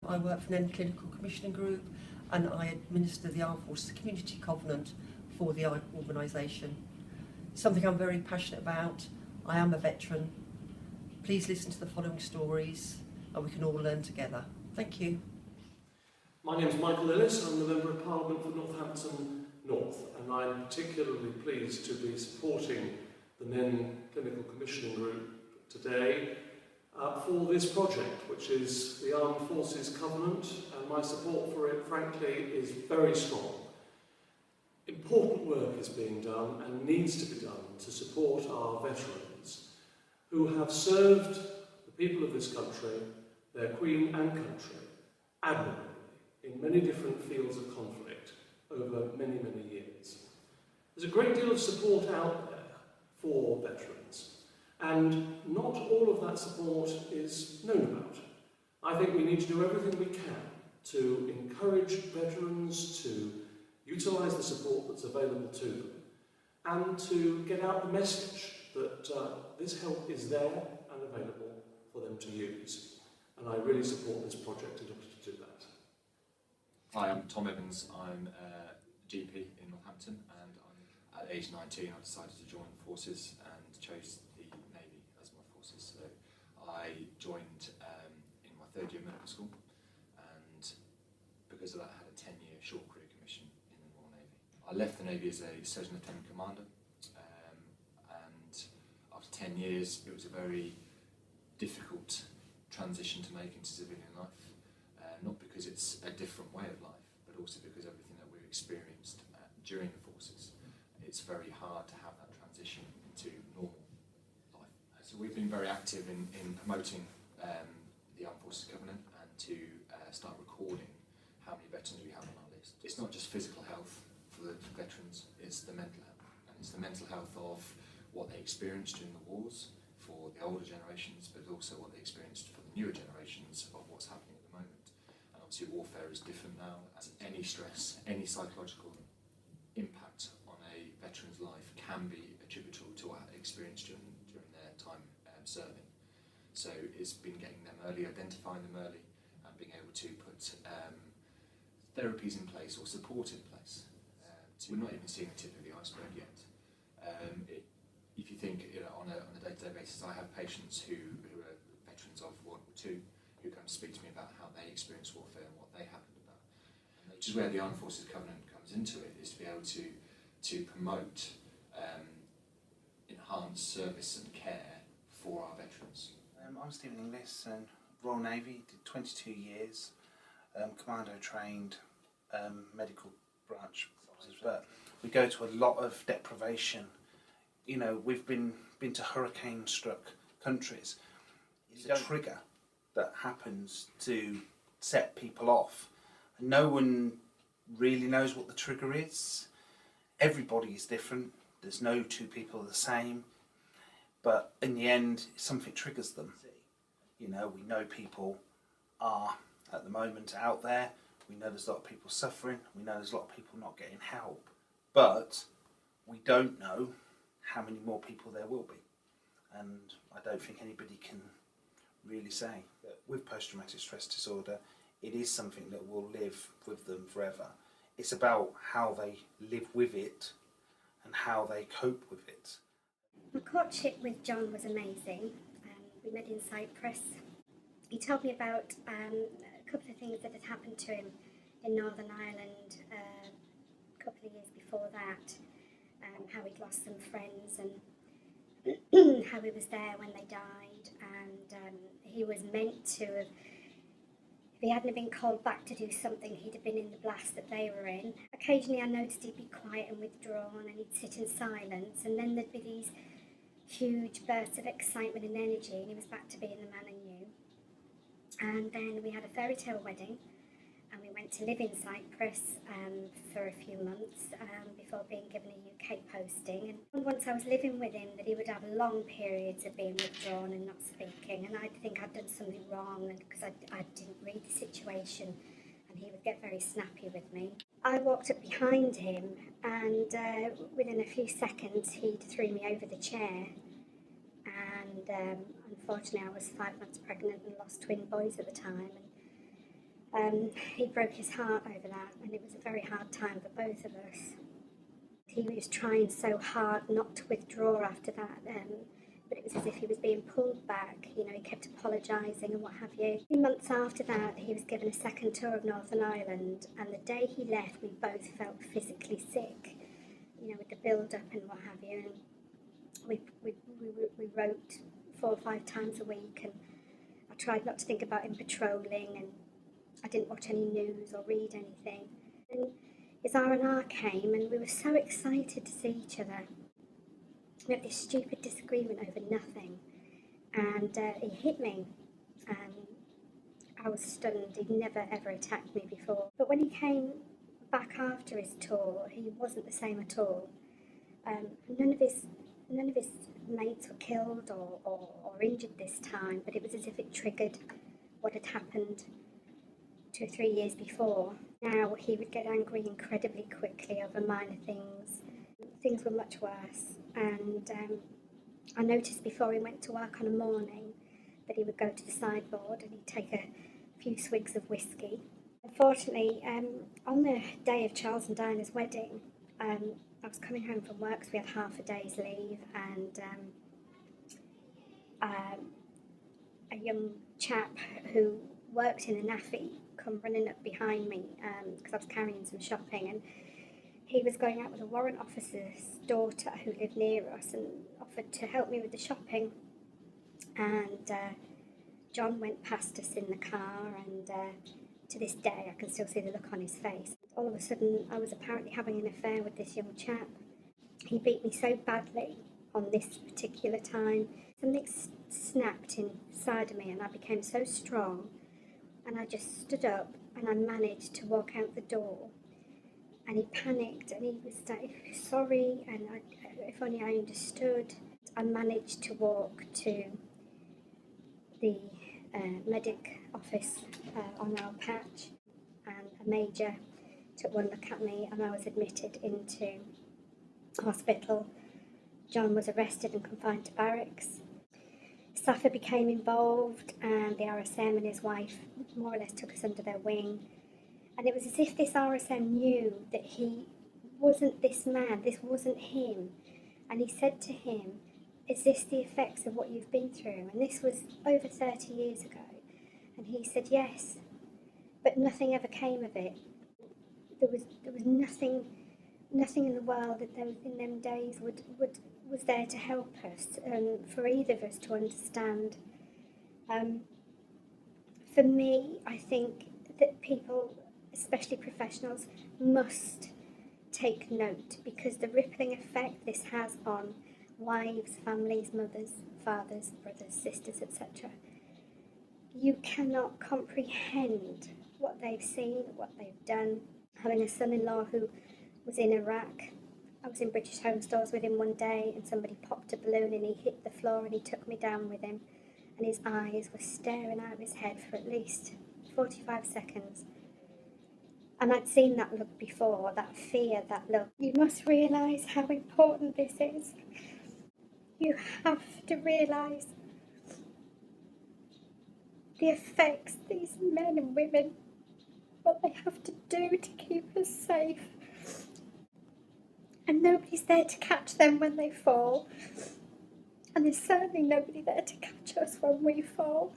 I work for Nene Clinical Commissioning Group and I administer the Armed Forces Community Covenant for the organisation. It's something I'm very passionate about. I am a veteran. Please listen to the following stories and we can all learn together. Thank you. My name is Michael Ellis. I'm the Member of Parliment for Northampton North, and I'm particularly pleased to be supporting the Nene Clinical Commissioning Group today for this project, which is the Armed Forces Covenant, and my support for it, frankly, is very strong. Important work is being done and needs to be done to support our veterans who have served the people of this country, their Queen and country, admirably in many different fields of conflict over many, many years. There's a great deal of support out there for veterans, and not all of that support is known about. I think we need to do everything we can to encourage veterans to utilise the support that's available to them and to get out the message that this help is there and available for them to use. And I really support this project in order to do that. Hi, I'm Tom Evans. I'm a GP in Northampton, and at age 19 I decided to join the forces and chose the Navy as my forces. So I joined in my third year of medical school, and because of that I had a 10-year short career commission in the Royal Navy. I left the Navy as a Surgeon Lieutenant Commander, and after 10 years it was a very difficult transition to make into civilian life. Not because it's a different way of life, but also because everything that we've experienced during the forces, it's very hard to have that transition into normal life. So we've been very active in promoting the Armed Forces Covenant and to start recording how many veterans we have on our list. It's not just physical health for the veterans, it's the mental health. And it's the mental health of what they experienced during the wars for the older generations, but also what they experienced for the newer generations of what's happening at the moment. Obviously warfare is different now, as any stress, any psychological impact on a veteran's life can be attributable to what they experienced during their time serving. So it's been getting them early, identifying them early, and being able to put therapies in place or support in place. We're not even seeing the tip of the iceberg yet. If you think on a day-to-day basis, I have patients who are veterans of World War II who come to speak to me about how they experience warfare and what they happened about. Which is where the Armed Forces Covenant comes into it, is to be able to promote enhanced service and care for our veterans. I'm Stephen Inglis, and Royal Navy, did 22 years, commando trained, medical branch, but we go to a lot of deprivation. You know, we've been to hurricane-struck countries. It's a trigger that happens to set people off. And no one really knows what the trigger is. Everybody is different. There's no two people the same. But in the end, something triggers them. You know, we know people are, at the moment, out there. We know there's a lot of people suffering. We know there's a lot of people not getting help. But we don't know how many more people there will be. And I don't think anybody can really say that with post-traumatic stress disorder, it is something that will live with them forever. It's about how they live with it and how they cope with it. My courtship with John was amazing. We met in Cyprus. He told me about a couple of things that had happened to him in Northern Ireland a couple of years before that, how he'd lost some friends and how he was there when they died, and he was meant to have, if he hadn't been called back to do something, he'd have been in the blast that they were in. Occasionally I noticed he'd be quiet and withdrawn, and he'd sit in silence, and then there'd be these huge bursts of excitement and energy, and he was back to being the man I knew. And then we had a fairy tale wedding, and we went to live in Cyprus for a few months before being given a UK posting. And once I was living with him, that he would have long periods of being withdrawn and not speaking, and I'd think I'd done something wrong because I didn't read the situation, and he would get very snappy with me. I walked up behind him, and within a few seconds he'd threw me over the chair, and unfortunately I was 5 months pregnant and lost twin boys at the time. He broke his heart over that, and it was a very hard time for both of us. He was trying so hard not to withdraw after that, but it was as if he was being pulled back. You know, he kept apologising and what have you. 3 months after that, he was given a second tour of Northern Ireland, and the day he left, we both felt physically sick, you know, with the build-up and what have you. And we wrote 4 or 5 times a week, and I tried not to think about him patrolling, and I didn't watch any news or read anything. And his R&R came, and we were so excited to see each other. We had this stupid disagreement over nothing, and he hit me. I was stunned. He'd never ever attacked me before. But when he came back after his tour, he wasn't the same at all. None of his mates were killed or injured this time, but it was as if it triggered what had happened 2 or 3 years before. Now he would get angry incredibly quickly over minor things. Things were much worse, and I noticed before he went to work on a morning that he would go to the sideboard and he'd take a few swigs of whiskey. Unfortunately, on the day of Charles and Diana's wedding, I was coming home from work, so we had half a day's leave, and a young chap who worked in a naffy come running up behind me because I was carrying some shopping, and he was going out with a warrant officer's daughter who lived near us and offered to help me with the shopping. And John went past us in the car, and to this day I can still see the look on his face. All of a sudden I was apparently having an affair with this young chap. He beat me so badly on this particular time. Something snapped inside of me, and I became so strong, and I just stood up and I managed to walk out the door. And he panicked, and he was like, sorry, and if only I understood. I managed to walk to the medic office on our patch, and a major took one look at me, and I was admitted into hospital. John was arrested and confined to barracks. Safa became involved, and the RSM and his wife more or less took us under their wing. And it was as if this RSM knew that he wasn't this man, this wasn't him. And he said to him, is this the effects of what you've been through? And this was over 30 years ago. And he said, yes, but nothing ever came of it. There was nothing in the world that there was in them days was there to help us, for either of us to understand. For me, I think that people, especially professionals, must take note, because the rippling effect this has on wives, families, mothers, fathers, brothers, sisters, etc. You cannot comprehend what they've seen, what they've done. Having a son-in-law who was in Iraq, I was in British Home Stores with him one day, and somebody popped a balloon and he hit the floor, and he took me down with him, and his eyes were staring out of his head for at least 45 seconds. And I'd seen that look before, that fear, that look. You must realise how important this is. You have to realise the effects these men and women, what they have to do to keep us safe. And nobody's there to catch them when they fall. And there's certainly nobody there to catch us when we fall.